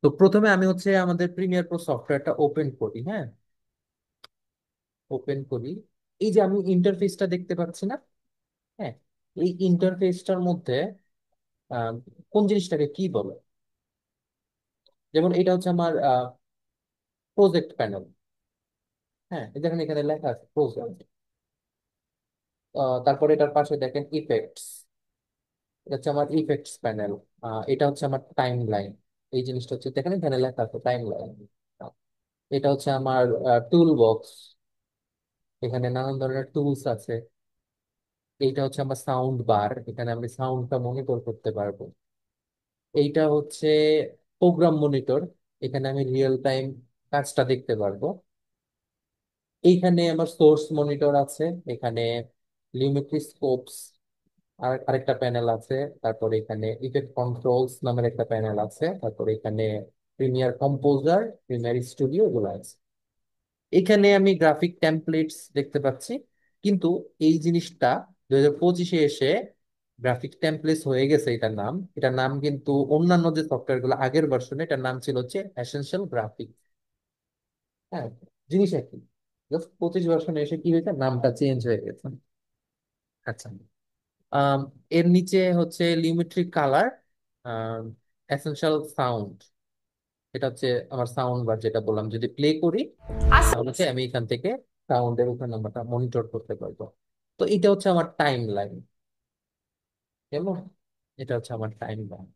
তো প্রথমে আমি আমাদের প্রিমিয়ার প্রো সফটওয়্যারটা ওপেন করি। হ্যাঁ, ওপেন করি। এই যে আমি ইন্টারফেসটা দেখতে পাচ্ছি না? হ্যাঁ, এই ইন্টারফেসটার মধ্যে আহ, কোন জিনিসটাকে কি বলে? যেমন এটা হচ্ছে আমার প্রজেক্ট প্যানেল। হ্যাঁ, এই দেখেন এখানে লেখা আছে প্রজেক্ট। তারপরে এটার পাশে দেখেন ইফেক্টস। এটা হচ্ছে আমার ইফেক্টস প্যানেল। এটা হচ্ছে আমার টাইম লাইন। এই জিনিসটা হচ্ছে দেখেন এখানে লেখা আছে টাইম লাইন। এটা হচ্ছে আমার টুল বক্স। এখানে নানান ধরনের টুলস আছে। এইটা হচ্ছে আমার সাউন্ড বার, এখানে আমি সাউন্ডটা মনিটর করতে পারবো। এইটা হচ্ছে প্রোগ্রাম মনিটর, এখানে আমি রিয়েল টাইম কাজটা দেখতে পারবো। এইখানে আমার সোর্স মনিটর আছে। এখানে লিউমেট্রি স্কোপস আর আরেকটা প্যানেল আছে। তারপরে এখানে ইফেক্ট কন্ট্রোলস নামের একটা প্যানেল আছে। তারপরে এখানে প্রিমিয়ার কম্পোজার, প্রিমিয়ার স্টুডিও এগুলো আছে। এখানে আমি গ্রাফিক টেমপ্লেটস দেখতে পাচ্ছি। কিন্তু এই জিনিসটা 2025-এ এসে গ্রাফিক টেমপ্লেটস হয়ে গেছে এটার নাম কিন্তু অন্যান্য যে সফটওয়্যার গুলো আগের ভার্সনে এটার নাম ছিল হচ্ছে এসেনশিয়াল গ্রাফিক। হ্যাঁ, জিনিস একই। জাস্ট 25 ভার্সনে এসে কি হয়েছে, নামটা চেঞ্জ হয়ে গেছে। আচ্ছা। আম, এর নিচে হচ্ছে লিমিট্রি কালার, এসেনশিয়াল সাউন্ড। এটা হচ্ছে আমার সাউন্ড বার, যেটা বললাম যদি প্লে করি তাহলে আমি এখান থেকে সাউন্ডের উপর নাম্বারটা মনিটর করতে পারবো। তো এটা হচ্ছে আমার টাইম লাইন। কেমন? এটা হচ্ছে আমার টাইম লাইন।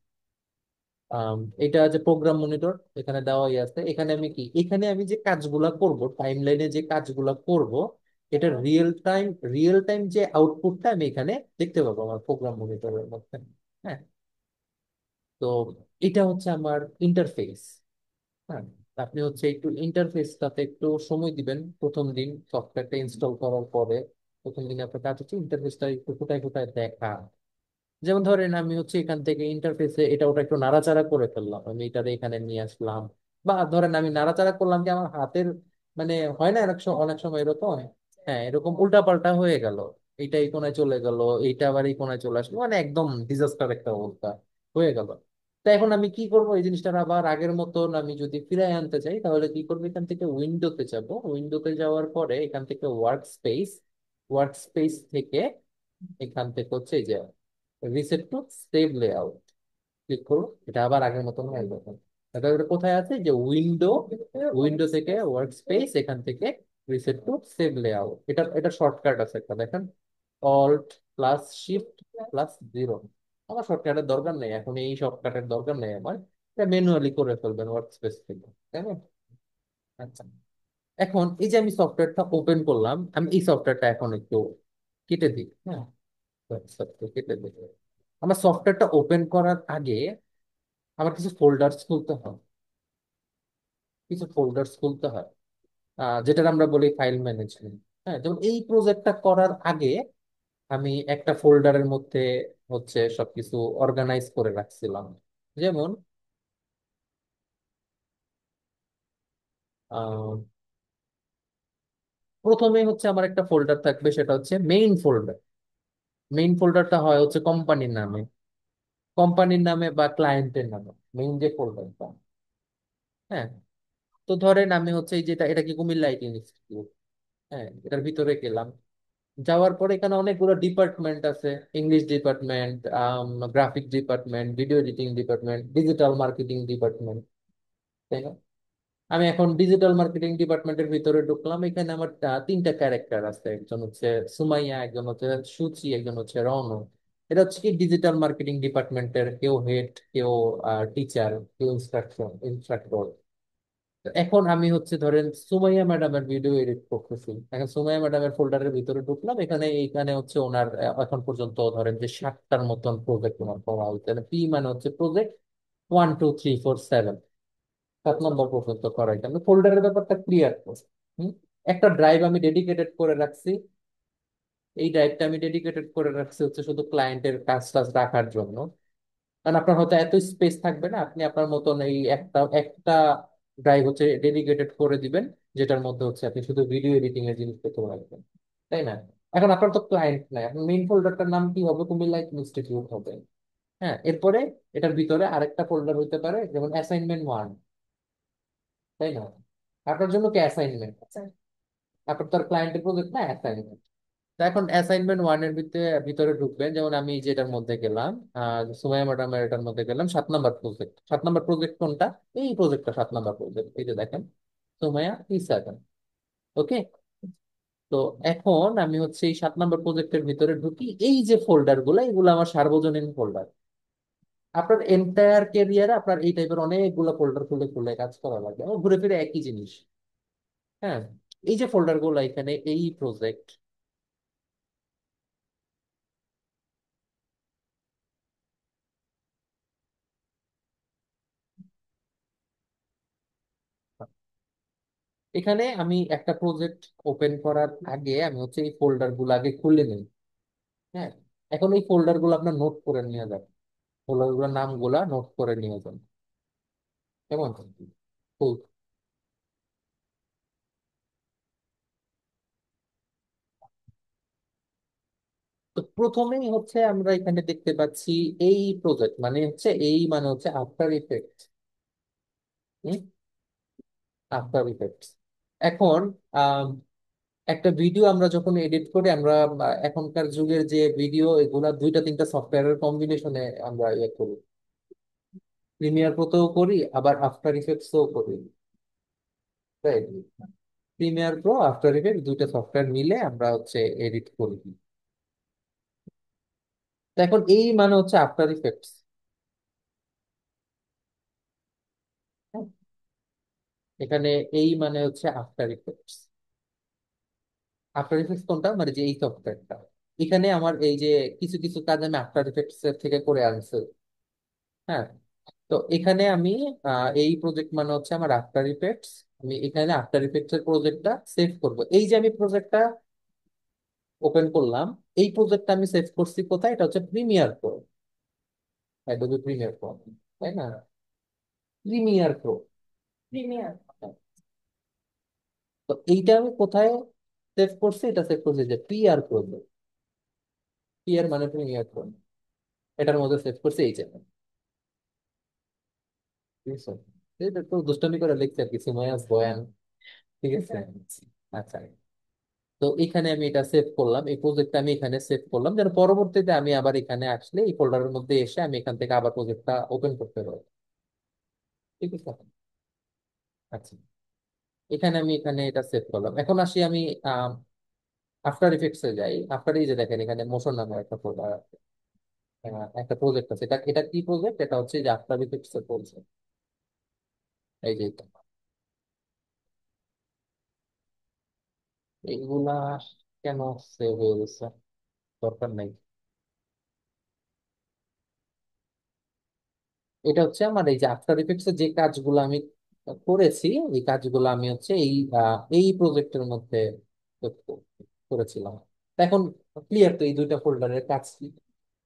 এটা যে প্রোগ্রাম মনিটর এখানে দেওয়াই আছে। এখানে আমি কি, এখানে আমি যে কাজগুলা করব, টাইম লাইনে যে কাজগুলা করব, এটা রিয়েল টাইম যে আউটপুটটা আমি এখানে দেখতে পাবো আমার প্রোগ্রাম মনিটরের মধ্যে। হ্যাঁ। তো এটা হচ্ছে আমার ইন্টারফেস। হ্যাঁ, আপনি একটু ইন্টারফেসটাতে একটু সময় দিবেন। প্রথম দিন সফটওয়্যারটা ইনস্টল করার পরে প্রথম দিন আপনার কাজ হচ্ছে ইন্টারফেসটা একটু কোথায় কোথায় দেখা। যেমন ধরেন আমি এখান থেকে ইন্টারফেসে এটা ওটা একটু নাড়াচাড়া করে ফেললাম, আমি এটারে এখানে নিয়ে আসলাম। বা ধরেন আমি নাড়াচাড়া করলাম কি আমার হাতের মানে হয় না অনেক সময় এরকম। হ্যাঁ, এরকম উল্টাপাল্টা হয়ে গেল। এইটা এই কোনায় চলে গেল, এইটা আবার এই কোনায় চলে আসলো, মানে একদম ডিজাস্টার একটা অবস্থা হয়ে গেল। তো এখন আমি কি করব, এই জিনিসটা আবার আগের মতন আমি যদি ফিরাই আনতে চাই তাহলে কি করবো, এখান থেকে উইন্ডোতে যাব। উইন্ডোতে যাওয়ার পরে এখান থেকে ওয়ার্ক স্পেস থেকে এখান থেকে এই যে reset to save layout click করবো। এটা আবার আগের মতন হয়ে যাবে। এটা এটা কোথায় আছে, যে উইন্ডো, উইন্ডো থেকে ওয়ার্ক স্পেস, এখান থেকে রিসেট টু সেভ লেআউট। এটা এটা শর্টকাট আছে একটা, দেখেন অল্ট প্লাস শিফট প্লাস 0। আমার শর্টকাটের দরকার নেই এখন, এই শর্টকাটের দরকার নেই আমার। এটা ম্যানুয়ালি করে ফেলবেন ওয়ার্ক স্পেস থেকে, তাই না? আচ্ছা। এখন এই যে আমি সফটওয়্যারটা ওপেন করলাম, আমি এই সফটওয়্যারটা এখন একটু কেটে দিই। হ্যাঁ, সফটওয়্যার কেটে দিই। আমার সফটওয়্যারটা ওপেন করার আগে আমার কিছু ফোল্ডার্স খুলতে হয়। যেটা আমরা বলি ফাইল ম্যানেজমেন্ট। হ্যাঁ, যেমন এই প্রজেক্টটা করার আগে আমি একটা ফোল্ডারের মধ্যে সবকিছু অর্গানাইজ করে রাখছিলাম। যেমন আহ, প্রথমে আমার একটা ফোল্ডার থাকবে, সেটা হচ্ছে মেইন ফোল্ডার। মেইন ফোল্ডারটা হয় কোম্পানির নামে, বা ক্লায়েন্টের নামে, মেইন যে ফোল্ডারটা। হ্যাঁ। তো ধরেন আমি এই যেটা, এটা কি কুমিল্লা আইটি ইনস্টিটিউট। হ্যাঁ, এটার ভিতরে গেলাম। যাওয়ার পরে এখানে অনেকগুলো ডিপার্টমেন্ট আছে। English department, graphic department, video editing department, digital marketing department, তাই না? আমি এখন ডিজিটাল মার্কেটিং ডিপার্টমেন্টের ভিতরে ঢুকলাম। এখানে আমার তিনটা ক্যারেক্টার আছে, একজন হচ্ছে সুমাইয়া, একজন হচ্ছে সুচি, একজন হচ্ছে রনু। এটা হচ্ছে কি ডিজিটাল মার্কেটিং ডিপার্টমেন্টের কেউ হেড, কেউ টিচার, কেউ ইনস্ট্রাক্টর। এখন আমি ধরেন সুমাইয়া ম্যাডামের ভিডিও এডিট করতেছি। এখন সুমাইয়া ম্যাডামের ফোল্ডারের ভিতরে ঢুকলাম। এখানে ওনার এখন পর্যন্ত ধরেন যে 7টার মতন প্রজেক্ট ওনার করা হয়েছে। পি মানে হচ্ছে প্রজেক্ট 1 2 3 4 7, 7 নম্বর পর্যন্ত করা হয়েছে। আমি ফোল্ডারের ব্যাপারটা ক্লিয়ার করছি। হুম? একটা ড্রাইভ আমি ডেডিকেটেড করে রাখছি। এই ড্রাইভটা আমি ডেডিকেটেড করে রাখছি শুধু ক্লায়েন্টের কাজ টাজ রাখার জন্য। কারণ আপনার হয়তো এত স্পেস থাকবে না, আপনি আপনার মতন এই একটা একটা ড্রাইভ ডেডিকেটেড করে দিবেন, যেটার মধ্যে আপনি শুধু ভিডিও এডিটিং এর জিনিসপত্র রাখবেন, তাই না? এখন আপনার তো ক্লায়েন্ট নাই, এখন মেইন ফোল্ডারটার নাম কি হবে, কুমিল্লা ইনস্টিটিউট হবে। হ্যাঁ, এরপরে এটার ভিতরে আরেকটা ফোল্ডার হইতে পারে, যেমন অ্যাসাইনমেন্ট 1, তাই না? আপনার জন্য কি অ্যাসাইনমেন্ট? আপনার তো আর ক্লায়েন্টের প্রজেক্ট না, অ্যাসাইনমেন্ট। তো এখন অ্যাসাইনমেন্ট 1 এর ভিতরে ভিতরে ঢুকবেন, যেমন আমি যেটার মধ্যে গেলাম, সুমাইয়া ম্যাডামের এটার মধ্যে গেলাম, 7 নাম্বার প্রজেক্ট। 7 নাম্বার প্রজেক্ট কোনটা? এই প্রজেক্টটা 7 নাম্বার প্রজেক্ট, এই যে দেখেন, সুমাইয়া P7। ওকে। তো এখন আমি হচ্ছে এই 7 নাম্বার প্রজেক্টের ভিতরে ঢুকি, এই যে ফোল্ডার গুলো, এগুলো আমার সার্বজনীন ফোল্ডার। আপনার এন্টায়ার ক্যারিয়ারে আপনার এই টাইপের অনেকগুলো ফোল্ডার খুলে খুলে কাজ করা লাগে, ও ঘুরে ফিরে একই জিনিস। হ্যাঁ, এই যে ফোল্ডার গুলো এখানে, এই প্রজেক্ট। এখানে আমি একটা প্রজেক্ট ওপেন করার আগে আমি হচ্ছে এই ফোল্ডার গুলো আগে খুলে নিই। হ্যাঁ, এখন এই ফোল্ডার গুলো আপনার নোট করে নিয়ে যাবেন, ফোল্ডার গুলোর নাম গুলা নোট করে নিয়ে যান। কেমন? তো তো প্রথমেই হচ্ছে আমরা এখানে দেখতে পাচ্ছি এই প্রজেক্ট, মানে হচ্ছে এই মানে হচ্ছে আফটার ইফেক্ট। After effects. এখন আম, একটা ভিডিও আমরা যখন এডিট করি, আমরা এখনকার যুগের যে ভিডিও, এগুলা দুইটা তিনটা সফটওয়্যারের কম্বিনেশনে আমরা ইয়ে করি। প্রিমিয়ার প্রোতেও করি, আবার আফটার ইফেক্টসও করি। Right. Premiere Pro, after effect, দুইটা সফটওয়্যার মিলে আমরা হচ্ছে এডিট করি। তো এখন এই মানে হচ্ছে আফটার ইফেক্টস। এখানে এই মানে হচ্ছে আফটার ইফেক্টস। আফটার ইফেক্টস কোনটা, মানে যে এই সফটওয়্যারটা, এখানে আমার এই যে কিছু কিছু কাজ আমি আফটার ইফেক্টস এর থেকে করে আনছি। হ্যাঁ। তো এখানে আমি এই প্রজেক্ট মানে হচ্ছে আমার আফটার ইফেক্টস। আমি এখানে আফটার ইফেক্টস এর প্রজেক্টটা সেভ করব। এই যে আমি প্রজেক্টটা ওপেন করলাম, এই প্রজেক্টটা আমি সেভ করছি কোথায়? এটা হচ্ছে Premiere Pro, Adobe Premiere Pro, তাই না? Premiere Pro, premier. তো এইটা আমি কোথায় সেভ করছি? এটা সেভ করছি যে পিআর প্রজেক্ট। পিআর মানে প্রিমিয়ার প্রো, এটার মধ্যে সেভ করছি এই যে। ঠিক আছে, এটা তো দুষ্টামি করে লিখছি আর কি, সুমাইয়াস বয়ান। ঠিক আছে। আচ্ছা। তো এখানে আমি এটা সেভ করলাম, এই প্রজেক্টটা আমি এখানে সেভ করলাম, যেন পরবর্তীতে আমি আবার এখানে আসলে এই ফোল্ডারের মধ্যে এসে আমি এখান থেকে আবার প্রজেক্টটা ওপেন করতে পারবো। ঠিক আছে। আচ্ছা, এখানে আমি এখানে এটা সেভ করলাম। এখন আসি আমি আফটার ইফেক্টস এ যাই। আফটার, এই যে দেখেন এখানে মোশন নামে একটা ফোল্ডার আছে, একটা প্রজেক্ট আছে। এটা এটা কি প্রজেক্ট? এটা হচ্ছে যে আফটার ইফেক্টস এর প্রজেক্ট। এই যে এটা। এইগুলা কেন সেভ হয়ে গেছে? দরকার নাই। এটা হচ্ছে আমার এই যে আফটার ইফেক্টস এর যে কাজগুলো আমি করেছি, এই কাজগুলো আমি হচ্ছে এই প্রজেক্টের মধ্যে করেছিলাম। তো এখন ক্লিয়ার তো এই দুইটা ফোল্ডারের কাজ কি?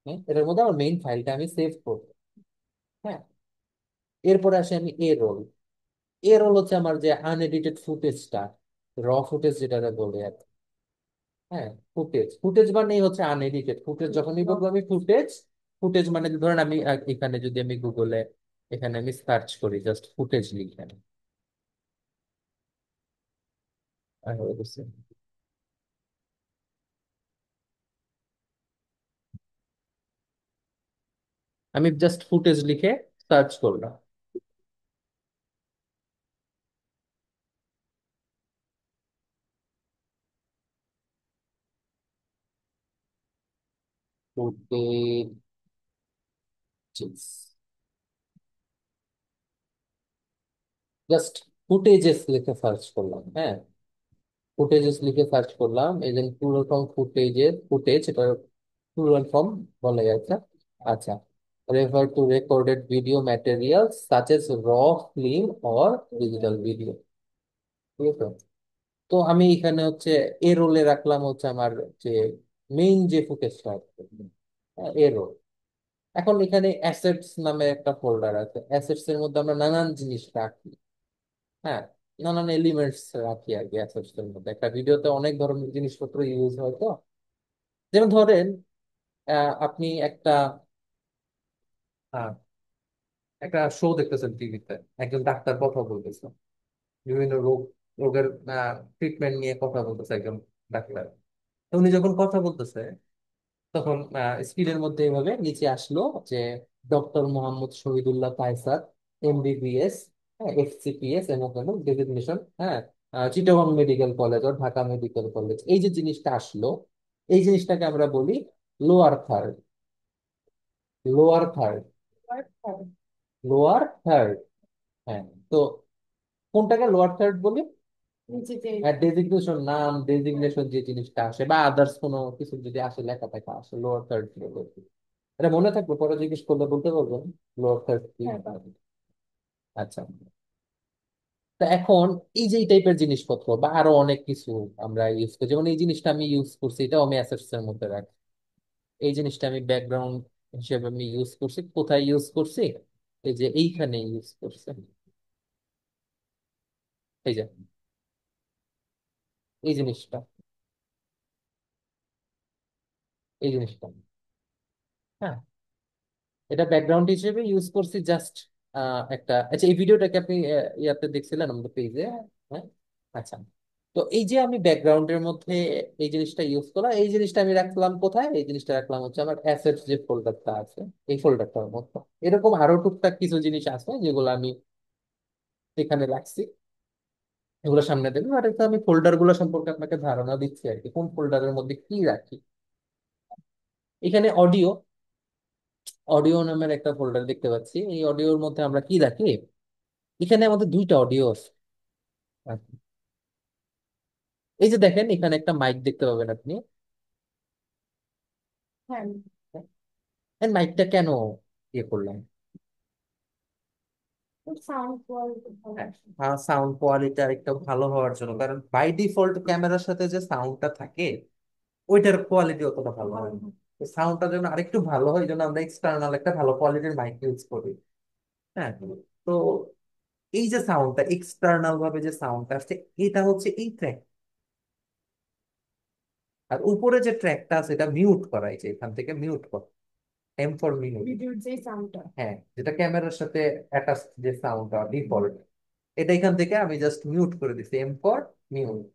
হ্যাঁ, এটার মধ্যে আমার মেইন ফাইলটা আমি সেভ করবো। হ্যাঁ। এরপরে আসি আমি এ রোল। এ রোল হচ্ছে আমার যে আনএডিটেড ফুটেজটা, র ফুটেজ যেটা বলে আর কি। হ্যাঁ, ফুটেজ, ফুটেজ মানে হচ্ছে আনএডিটেড ফুটেজ। যখনই বলবো আমি ফুটেজ, ফুটেজ মানে ধরেন আমি এখানে যদি আমি গুগলে এখানে আমি সার্চ করি, জাস্ট ফুটেজ লিখে, বুঝছি। আমি জাস্ট ফুটেজ লিখে সার্চ করলাম। ফুটেজ, জাস্ট ফুটেজেস লিখে সার্চ করলাম। হ্যাঁ, ফুটেজেস লিখে সার্চ করলাম, এই যে প্লুরাল ফর্ম ফুটেজের, ফুটেজ এটা প্লুরাল ফর্ম বলা যাচ্ছে। আচ্ছা, refer to recorded video material such as র ফিল্ম অর ডিজিটাল ভিডিও। ঠিক আছে। তো আমি এখানে হচ্ছে এ রোলে রাখলাম হচ্ছে আমার যে মেইন যে ফুটেজটা আছে, এ রোল। এখন এখানে অ্যাসেটস নামে একটা ফোল্ডার আছে, অ্যাসেটস এর মধ্যে আমরা নানান জিনিস রাখি। হ্যাঁ, নানান এলিমেন্টস রাখি আর কি অ্যাসেটস এর মধ্যে। একটা ভিডিওতে অনেক ধরনের জিনিসপত্র ইউজ হয়। তো যেমন ধরেন আপনি একটা আহ, একটা শো দেখতেছেন টিভিতে, একজন ডাক্তার কথা বলতেছে বিভিন্ন রোগের ট্রিটমেন্ট নিয়ে কথা বলতেছে একজন ডাক্তার। তো উনি যখন কথা বলতেছে তখন স্ক্রিনের মধ্যে এভাবে নিচে আসলো যে doctor Mohammad Shahidullah Kaiser, MBBS, FCPS এমন ডেজিগনেশন, হ্যাঁ, চিটাগং মেডিকেল কলেজ ও ঢাকা মেডিকেল কলেজ, এই যে জিনিসটা আসলো, এই জিনিসটাকে আমরা বলি lower third. Lower third, lower third, হ্যাঁ। তো কোনটাকে লোয়ার থার্ড বলি? ডেজিগনেশন, নাম ডেজিগনেশন যে জিনিসটা আসে বা আদার্স কোনো কিছু যদি আসে, লেখা থাকে আসে, লোয়ার থার্ড বলি। এটা মনে থাকবে, পরে জিজ্ঞেস করলে বলতে পারবেন লোয়ার থার্ড কি। আচ্ছা, তা এখন এই যে এই টাইপের জিনিসপত্র বা আরো অনেক কিছু আমরা ইউজ করি, যেমন এই জিনিসটা আমি ইউজ করছি, এটাও আমি অ্যাসেটস এর মধ্যে রাখি। এই জিনিসটা আমি ব্যাকগ্রাউন্ড হিসেবে আমি ইউজ করছি, কোথায় ইউজ করছি? এই যে এইখানে ইউজ করছি, এই যে এই জিনিসটা, এই জিনিসটা, হ্যাঁ, এটা ব্যাকগ্রাউন্ড হিসেবে ইউজ করছি জাস্ট একটা। আচ্ছা, এই ভিডিওটাকে আপনি ইয়াতে দেখছিলেন আমাদের পেজে? হ্যাঁ, আচ্ছা। তো এই যে আমি ব্যাকগ্রাউন্ডের মধ্যে এই জিনিসটা ইউজ করলাম, এই জিনিসটা আমি রাখলাম কোথায়? এই জিনিসটা রাখলাম হচ্ছে আমার অ্যাসেটস যে ফোল্ডারটা আছে, এই ফোল্ডারটার মধ্যে। এরকম আরো টুকটাক কিছু জিনিস আছে যেগুলো আমি এখানে রাখছি, এগুলো সামনে দেবো। আর এটা আমি ফোল্ডার গুলো সম্পর্কে আপনাকে ধারণা দিচ্ছি আর কি, কোন ফোল্ডারের মধ্যে কি রাখি। এখানে অডিও, অডিও নামের একটা ফোল্ডার দেখতে পাচ্ছি। এই অডিওর মধ্যে আমরা কি রাখি? এখানে আমাদের দুইটা অডিও আছে। আচ্ছা, এই যে দেখেন এখানে একটা মাইক দেখতে পাবেন আপনি। মাইকটা কেন ইয়ে করলাম? সাউন্ড কোয়ালিটি আরেকটু ভালো হওয়ার জন্য, কারণ বাই ডিফল্ট ক্যামেরার সাথে যে সাউন্ডটা থাকে ওইটার কোয়ালিটি অতটা ভালো হয় না। সাউন্ডটা যেন আরেকটু ভালো হয়, এই জন্য আমরা এক্সটার্নাল একটা ভালো কোয়ালিটির মাইক ইউজ করি। হ্যাঁ, তো এই যে সাউন্ডটা এক্সটার্নাল ভাবে যে সাউন্ডটা আসছে, এটা হচ্ছে এই ট্র্যাক। আর উপরে যে ট্র্যাকটা আছে এটা মিউট করা, এই যে এখান থেকে মিউট করা, এম ফর মিউট। হ্যাঁ, যেটা ক্যামেরার সাথে অ্যাটাচ যে সাউন্ডটা ডিফল্ট, এটা এখান থেকে আমি জাস্ট মিউট করে দিচ্ছি, এম ফর মিউট।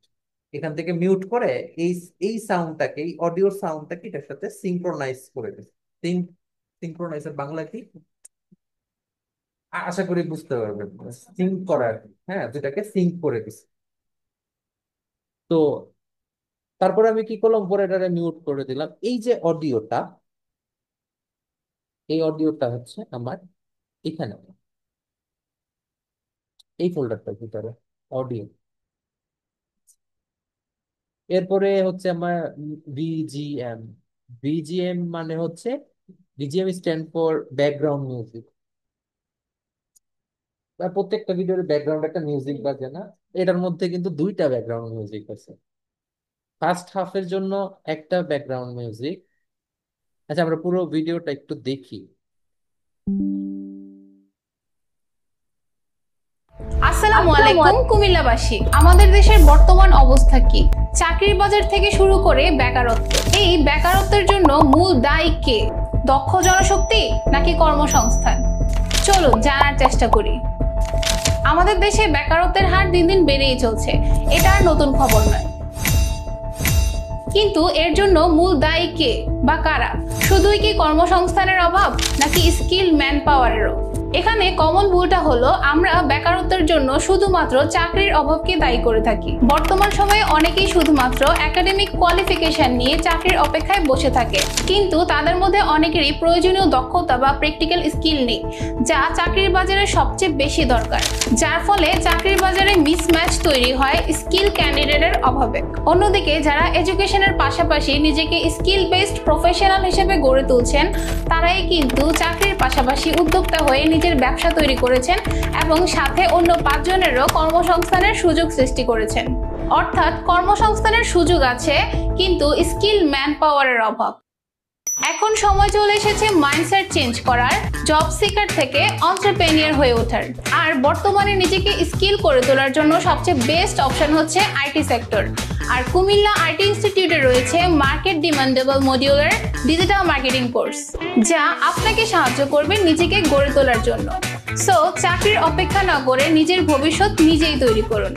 এখান থেকে মিউট করে এই এই সাউন্ডটাকে, এই অডিওর সাউন্ডটাকে এটার সাথে সিঙ্ক্রোনাইজ করে দিচ্ছি। সিঙ্ক্রোনাইজের বাংলা কি আশা করি বুঝতে পারবেন। সিঙ্ক করা আর কি। হ্যাঁ, যেটাকে সিঙ্ক করে দিচ্ছি। তো তারপরে আমি কি করলাম, পরে এটারে মিউট করে দিলাম। এই যে অডিওটা, এই অডিওটা হচ্ছে আমার এখানে, এই ফোল্ডারটার ভিতরে অডিও। এরপরে হচ্ছে আমার বিজিএম। বিজিএম মানে হচ্ছে, BGM stand for background music. প্রত্যেকটা ভিডিওর ব্যাকগ্রাউন্ড একটা মিউজিক বাজে না? এটার মধ্যে কিন্তু দুইটা ব্যাকগ্রাউন্ড মিউজিক আছে। ফার্স্ট হাফের জন্য একটা ব্যাকগ্রাউন্ড মিউজিক। আচ্ছা, আমরা পুরো ভিডিওটা একটু দেখি। আসসালামু আলাইকুম কুমিল্লাবাসী, আমাদের দেশের বর্তমান অবস্থা কি? চাকরির বাজার থেকে শুরু করে বেকারত্ব, এই বেকারত্বের জন্য মূল দায়ী কে? দক্ষ জনশক্তি নাকি কর্মসংস্থান? চলুন জানার চেষ্টা করি। আমাদের দেশে বেকারত্বের হার দিন দিন বেড়েই চলছে, এটা আর নতুন খবর নয়। কিন্তু এর জন্য মূল দায়ী কে বা কারা? শুধুই কি কর্মসংস্থানের অভাব নাকি স্কিল ম্যান পাওয়ারেরও? এখানে কমন ভুলটা হলো আমরা বেকারত্বের জন্য শুধুমাত্র চাকরির অভাবকে দায়ী করে থাকি। বর্তমান সময়ে অনেকেই শুধুমাত্র একাডেমিক কোয়ালিফিকেশন নিয়ে চাকরির অপেক্ষায় বসে থাকে, কিন্তু তাদের মধ্যে অনেকেরই প্রয়োজনীয় দক্ষতা বা প্র্যাকটিক্যাল স্কিল নেই, যা চাকরির বাজারে সবচেয়ে বেশি দরকার, যার ফলে চাকরির বাজারে মিসম্যাচ তৈরি হয় স্কিল ক্যান্ডিডেটের অভাবে। অন্যদিকে যারা এডুকেশনের পাশাপাশি নিজেকে স্কিল বেসড প্রফেশনাল হিসেবে গড়ে তুলছেন, তারাই কিন্তু চাকরির পাশাপাশি উদ্যোক্তা হয়ে নিজের ব্যবসা তৈরি করেছেন এবং সাথে অন্য 5 জনেরও কর্মসংস্থানের সুযোগ সৃষ্টি করেছেন। অর্থাৎ কর্মসংস্থানের সুযোগ আছে, কিন্তু স্কিল ম্যান পাওয়ারের অভাব। এখন সময় চলে এসেছে মাইন্ডসেট চেঞ্জ করার, জব সিকার থেকে এন্টারপ্রেনিউর হয়ে ওঠার। আর বর্তমানে নিজেকে স্কিল করে তোলার জন্য সবচেয়ে বেস্ট অপশন হচ্ছে আইটি সেক্টর। আর কুমিল্লা আইটি ইনস্টিটিউটে রয়েছে market demandable modular digital marketing course, যা আপনাকে সাহায্য করবে নিজেকে গড়ে তোলার জন্য। সো চাকরির অপেক্ষা না করে নিজের ভবিষ্যৎ নিজেই তৈরি করুন।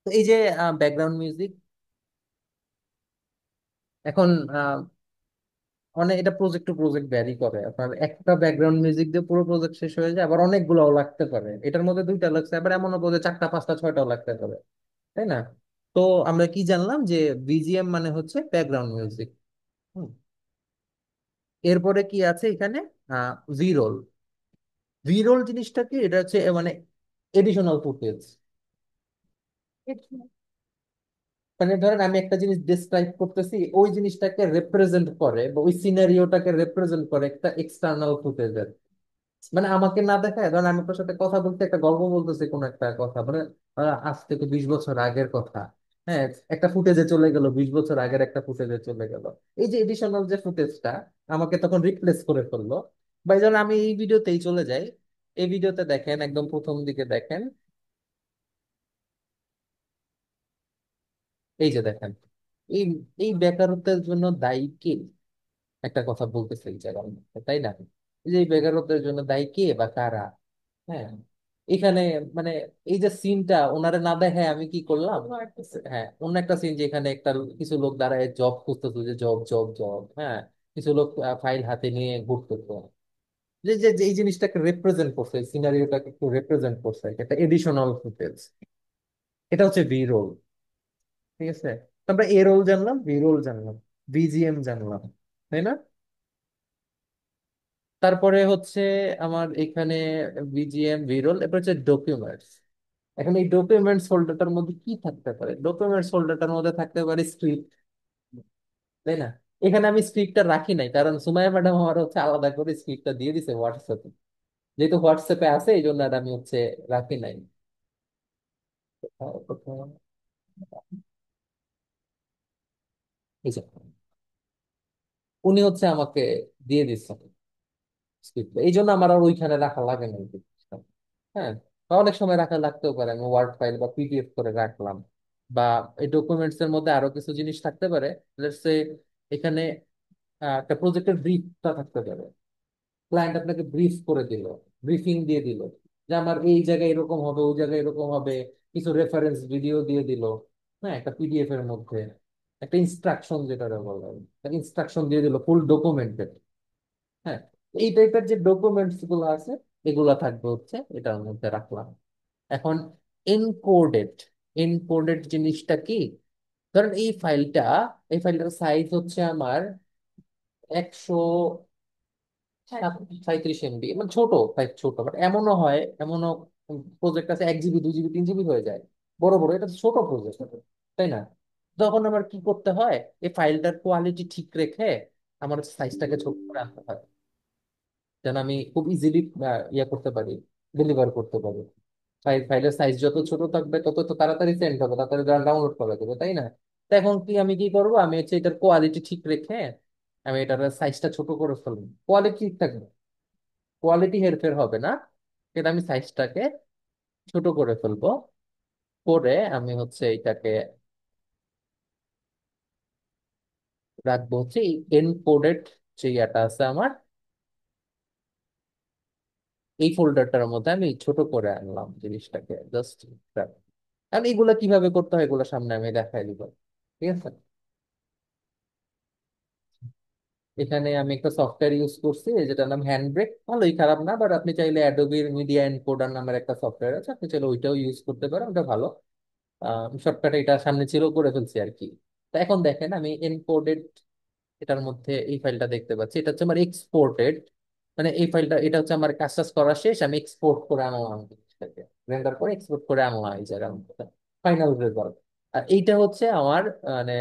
তো এই যে ব্যাকগ্রাউন্ড মিউজিক, এখন অনেক, এটা প্রজেক্ট টু প্রজেক্ট ভ্যারি করে। আপনার একটা ব্যাকগ্রাউন্ড মিউজিক দিয়ে পুরো প্রজেক্ট শেষ হয়ে যায়, আবার অনেকগুলোও লাগতে পারে, এটার মধ্যে দুইটা লাগছে, আবার এমনও বোধ হয় চারটা পাঁচটা ছয়টাও লাগতে পারে, তাই না? তো আমরা কি জানলাম যে বিজিএম মানে হচ্ছে ব্যাকগ্রাউন্ড মিউজিক। এরপরে কি আছে এখানে? V role. ভি রোল জিনিসটা কি? এটা হচ্ছে মানে এডিশনাল ফুটেজ। মানে ধরেন আমি একটা জিনিস ডিসক্রাইব করতেছি, ওই জিনিসটাকে রিপ্রেজেন্ট করে বা ওই সিনারিওটাকে রিপ্রেজেন্ট করে একটা এক্সটার্নাল ফুটেজের। মানে আমাকে না দেখায়, ধরেন আমি আপনার সাথে কথা বলতে একটা গল্প বলতেছি, কোন একটা কথা মানে আজ থেকে 20 বছর আগের কথা। হ্যাঁ, একটা ফুটেজে চলে গেল, 20 বছর আগের একটা ফুটেজে চলে গেল। এই যে এডিশনাল যে ফুটেজটা আমাকে তখন রিপ্লেস করে ফেললো। বা এই জন্য আমি এই ভিডিওতেই চলে যাই। এই ভিডিওতে দেখেন, একদম প্রথম দিকে দেখেন, এই যে দেখেন, এই এই বেকারত্বের জন্য দায়ী কে? একটা কথা বলতেছে এই জায়গার মধ্যে, তাই না? এই যে এই বেকারত্বের জন্য দায়ী কে বা কারা? হ্যাঁ, এখানে মানে এই যে সিনটা ওনারে না দেখায় আমি কি করলাম, হ্যাঁ অন্য একটা সিন, যে এখানে একটা কিছু লোক দাঁড়ায় জব খুঁজতেছে, যে জব জব জব, হ্যাঁ কিছু লোক ফাইল হাতে নিয়ে ঘুরতেছে। যে যে যে এই জিনিসটাকে রিপ্রেজেন্ট করছে, সিনারিওটাকে একটু রিপ্রেজেন্ট করছে, একটা এডিশনাল ফুটেজ। এটা হচ্ছে বি রোল। ঠিক আছে, তো আমরা এ রোল জানলাম, বি রোল জানলাম, বিজিএম জানলাম, তাই না? তারপরে হচ্ছে আমার এখানে বিজিএম, বি রোল, এরপর হচ্ছে ডকুমেন্টস। এখন এই ডকুমেন্টস ফোল্ডারটার মধ্যে কি থাকতে পারে? ডকুমেন্টস ফোল্ডারটার মধ্যে থাকতে পারে স্ক্রিপ্ট, তাই না? এখানে আমি স্ক্রিপ্টটা রাখি নাই, কারণ সুমাইয়া ম্যাডাম আমার হচ্ছে আলাদা করে স্ক্রিপ্টটা দিয়ে দিছে হোয়াটসঅ্যাপে। যেহেতু হোয়াটসঅ্যাপে আছে এই জন্য আর আমি হচ্ছে রাখি নাই। এই যে উনি হচ্ছে আমাকে দিয়ে দিচ্ছেন স্ক্রিপ্ট, এই জন্য আমার আর ওইখানে রাখা লাগে না এই জিনিসটা। হ্যাঁ, বা অনেক সময় রাখা লাগতেও পারে, আমি ওয়ার্ড ফাইল বা পিডিএফ করে রাখলাম। বা এই ডকুমেন্টস এর মধ্যে আরো কিছু জিনিস থাকতে পারে। লেটস সে এখানে একটা প্রজেক্টের ব্রিফটা থাকতে পারে। ক্লায়েন্ট আপনাকে ব্রিফ করে দিল, ব্রিফিং দিয়ে দিল, যে আমার এই জায়গায় এরকম হবে, ওই জায়গায় এরকম হবে, কিছু রেফারেন্স ভিডিও দিয়ে দিল। হ্যাঁ, একটা পিডিএফ এর মধ্যে একটা ইনস্ট্রাকশন, যেটা বলা হয় ইনস্ট্রাকশন দিয়ে দিল, ফুল ডকুমেন্টেড। হ্যাঁ, এই টাইপের যে ডকুমেন্টস গুলো আছে এগুলা থাকবে হচ্ছে এটার মধ্যে রাখলাম। এখন এনকোডেড, এনকোডেড জিনিসটা কি? ধরেন এই ফাইলটার সাইজ হচ্ছে আমার 137 MB, মানে ছোট সাইজ, ছোট, বাট এমনও হয়, এমনও প্রজেক্ট আছে 1 GB 2 GB 3 GB হয়ে যায়, বড় বড়, এটা তো ছোট প্রজেক্ট, তাই না? তখন আমার কি করতে হয়? এই ফাইলটার কোয়ালিটি ঠিক রেখে আমার সাইজটাকে ছোট করে আনতে হয়, যেন আমি খুব ইজিলি ইয়ে করতে পারি, ডেলিভার করতে পারি। ফাইলের সাইজ যত ছোট থাকবে তত তো তাড়াতাড়ি সেন্ড হবে, তাড়াতাড়ি ডাউনলোড করা যাবে, তাই না? তো এখন কি আমি কি করবো, আমি হচ্ছে এটার কোয়ালিটি ঠিক রেখে আমি এটার সাইজটা ছোট করে ফেলবো। কোয়ালিটি ঠিক থাকবে, কোয়ালিটি হেরফের হবে না, কিন্তু আমি সাইজটাকে ছোট করে ফেলবো। করে আমি হচ্ছে এটাকে রাখবো হচ্ছে এই এনকোডেড যে ইয়াটা আছে আমার, এই ফোল্ডারটার মধ্যে আমি ছোট করে আনলাম জিনিসটাকে জাস্ট। আর এগুলা কিভাবে করতে হয় এগুলো সামনে আমি দেখাই দিব, ঠিক আছে? এখানে আমি একটা সফটওয়্যার ইউজ করছি যেটার নাম হ্যান্ডব্রেক, ভালোই, খারাপ না, বাট আপনি চাইলে অ্যাডোবির মিডিয়া এনকোডার নামের একটা সফটওয়্যার আছে, আপনি চাইলে ওইটাও ইউজ করতে পারেন, ওটা ভালো। শর্টকাটে এটা সামনে ছিল, করে ফেলছি আর কি। তো এখন দেখেন আমি এনকোডেড, এটার মধ্যে এই ফাইলটা দেখতে পাচ্ছি, এটা হচ্ছে আমার এক্সপোর্টেড। মানে এই ফাইলটা, এটা হচ্ছে আমার কাজ টাজ করা শেষ, আমি এক্সপোর্ট করে আনলাম জিনিসটাকে, রেন্ডার করে এক্সপোর্ট করে আনলাম এই জায়গার মধ্যে, ফাইনাল রেজাল্ট। আর এইটা হচ্ছে আমার মানে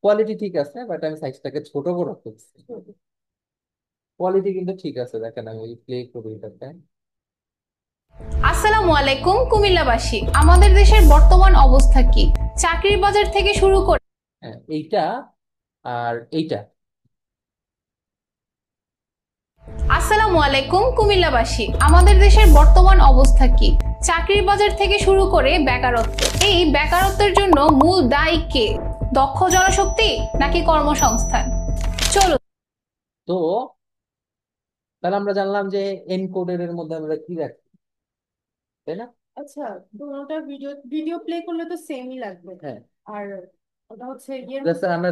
কোয়ালিটি ঠিক আছে, বাট আমি সাইজটাকে ছোট করে ফেলছি। কোয়ালিটি কিন্তু ঠিক আছে, দেখেন আমি প্লে করি এটাতে। আসসালামু আলাইকুম কুমিল্লাবাসী, আমাদের দেশের বর্তমান অবস্থা কি? চাকরির বাজার থেকে শুরু করে হ্যাঁ, এইটা আর এইটা, আসসালামু আলাইকুম কুমিল্লাবাসী। আমাদের দেশের বর্তমান অবস্থা কি? চাকরির বাজার থেকে শুরু করে বেকারত্ব। এই বেকারত্বের জন্য মূল দায়ী কে? দক্ষ জনশক্তি নাকি কর্মসংস্থান? চলো। তো তাহলে আমরা জানলাম যে এনকোডের এর মধ্যে আমরা কি রাখি, তাই না? আচ্ছা, দুটোটা ভিডিও ভিডিও প্লে করলে তো সেমই লাগবে। হ্যাঁ, আর ওটা হচ্ছে ইয়ের জাস্ট মধ্যে। আমরা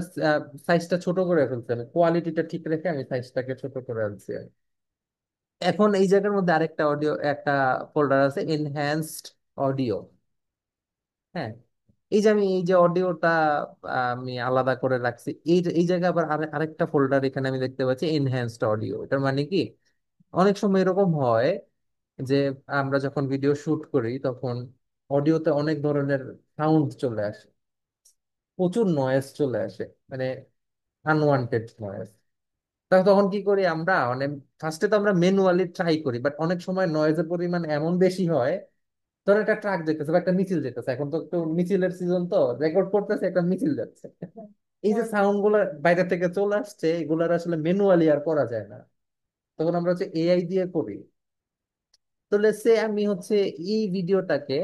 সাইজটা ছোট করে ফেলছি, আমি কোয়ালিটিটা ঠিক রেখে আমি সাইজটাকে ছোট করে আনছি। এখন এই জায়গার মধ্যে আরেকটা অডিও, একটা ফোল্ডার আছে এনহ্যান্সড অডিও। হ্যাঁ, এই যে আমি এই যে অডিওটা আমি আলাদা করে রাখছি, এই জায়গায় আবার আরেকটা ফোল্ডার এখানে আমি দেখতে পাচ্ছি এনহ্যান্সড অডিও। এটার মানে কি, অনেক সময় এরকম হয় যে আমরা যখন ভিডিও শুট করি তখন অডিওতে অনেক ধরনের সাউন্ড চলে আসে, প্রচুর নয়েজ চলে আসে, মানে আনওয়ান্টেড নয়েজ। তখন কি করি আমরা, মানে ফার্স্টে তো আমরা ম্যানুয়ালি ট্রাই করি, বাট অনেক সময় নয়েজের পরিমাণ এমন বেশি হয়, ধর একটা ট্রাক যেতেছে বা একটা মিছিল যেতেছে, এখন তো একটু মিছিলের সিজন, তো রেকর্ড করতেছে একটা মিছিল যাচ্ছে, এই যে সাউন্ড গুলো বাইরে থেকে চলে আসছে, এগুলার আসলে ম্যানুয়ালি আর করা যায় না, তখন আমরা হচ্ছে এআই দিয়ে করি। তো লেটস সে আমি হচ্ছে এই ভিডিওটাকে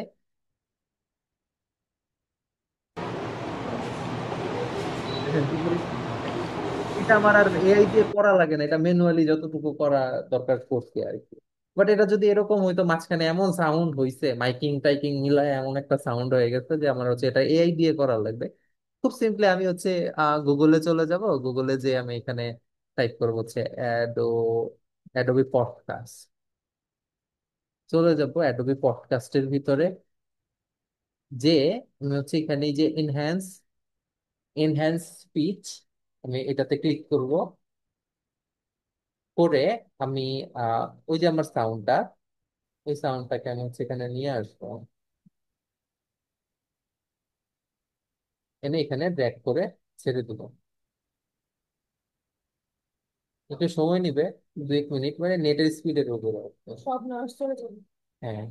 দেখেন কি করি, এটা আমার আর এআই দিয়ে করা লাগে না, এটা ম্যানুয়ালি যতটুকু করা দরকার করছি আর কি। বাট এটা যদি এরকম হইতো, মাঝখানে এমন সাউন্ড হইছে, মাইকিং টাইকিং মিলায় এমন একটা সাউন্ড হয়ে গেছে যে আমার হচ্ছে এটা এআই দিয়ে করা লাগবে, খুব সিম্পলি আমি হচ্ছে গুগলে চলে যাব, গুগলে যে আমি এখানে টাইপ করবো হচ্ছে অ্যাডোবি পডকাস্ট, চলে যাব অ্যাডোবি পডকাস্টের ভিতরে, যে আমি হচ্ছে এখানে এই যে এনহ্যান্স স্পিচ, আমি এটাতে ক্লিক করব, করে আমি ওই যে আমার সাউন্ডটা, ওই সাউন্ডটাকে আমি হচ্ছে এখানে নিয়ে আসবো, এনে এখানে ড্র্যাগ করে ছেড়ে দেবো। একটু সময় নিবে, 2 এক মিনিট, মানে নেটের স্পিডের উপরে। সব নষ্ট হয়ে যাবে। হ্যাঁ,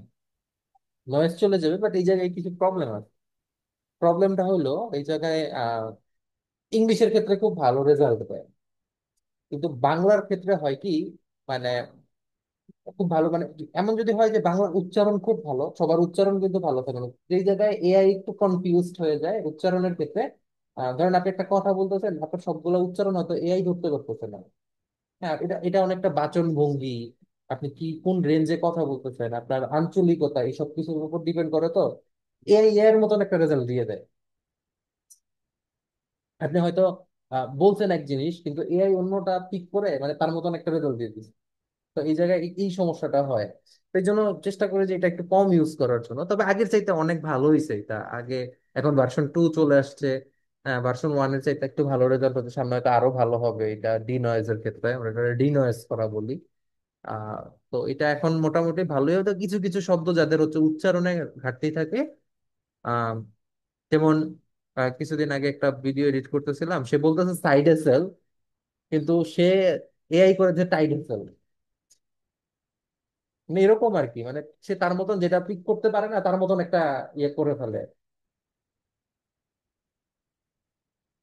নয়েজ চলে যাবে, বাট এই জায়গায় কিছু প্রবলেম আছে। প্রবলেমটা হলো এই জায়গায় ইংলিশের ক্ষেত্রে খুব ভালো রেজাল্ট দেয়, কিন্তু বাংলার ক্ষেত্রে হয় কি, মানে খুব ভালো, মানে এমন যদি হয় যে বাংলার উচ্চারণ খুব ভালো, সবার উচ্চারণ কিন্তু ভালো থাকে না, যেই জায়গায় এআই একটু কনফিউজড হয়ে যায় উচ্চারণের ক্ষেত্রে। ধরেন আপনি একটা কথা বলতেছেন, আপনার সবগুলো উচ্চারণ হয়তো এআই ধরতে পারতেছে না। হ্যাঁ, এটা এটা অনেকটা বাচন ভঙ্গি, আপনি কি কোন রেঞ্জে কথা বলতেছেন, আপনার আঞ্চলিকতা, এইসব কিছুর উপর ডিপেন্ড করে। তো এআই এর মতন একটা রেজাল্ট দিয়ে দেয়। আপনি হয়তো বলছেন এক জিনিস, কিন্তু এআই অন্যটা পিক করে, মানে তার মতন একটা রেজাল্ট দিয়ে দিচ্ছে। তো এই জায়গায় এই সমস্যাটা হয়। তো এই জন্য চেষ্টা করি যে এটা একটু কম ইউজ করার জন্য, তবে আগের চাইতে অনেক ভালো হয়েছে এটা আগে। এখন ভার্সন 2 চলে আসছে, ভার্সন 1 এর চাইতে একটু ভালো রেজাল্ট হচ্ছে, সামনে হয়তো আরো ভালো হবে। এটা ডিনয়েজের ক্ষেত্রে আমরা এটা ডিনয়েজ করা বলি। আহ তো এটা এখন মোটামুটি ভালোই হতো, কিছু কিছু শব্দ যাদের হচ্ছে উচ্চারণে ঘাটতি থাকে, আহ যেমন কিছুদিন আগে একটা ভিডিও এডিট করতেছিলাম, সে বলতেছে সাইড এসেল, কিন্তু সে এআই করেছে টাইড এসেল, মানে এরকম আর কি, মানে সে তার মতন যেটা পিক করতে পারে না, তার মতন একটা ইয়ে করে ফেলে।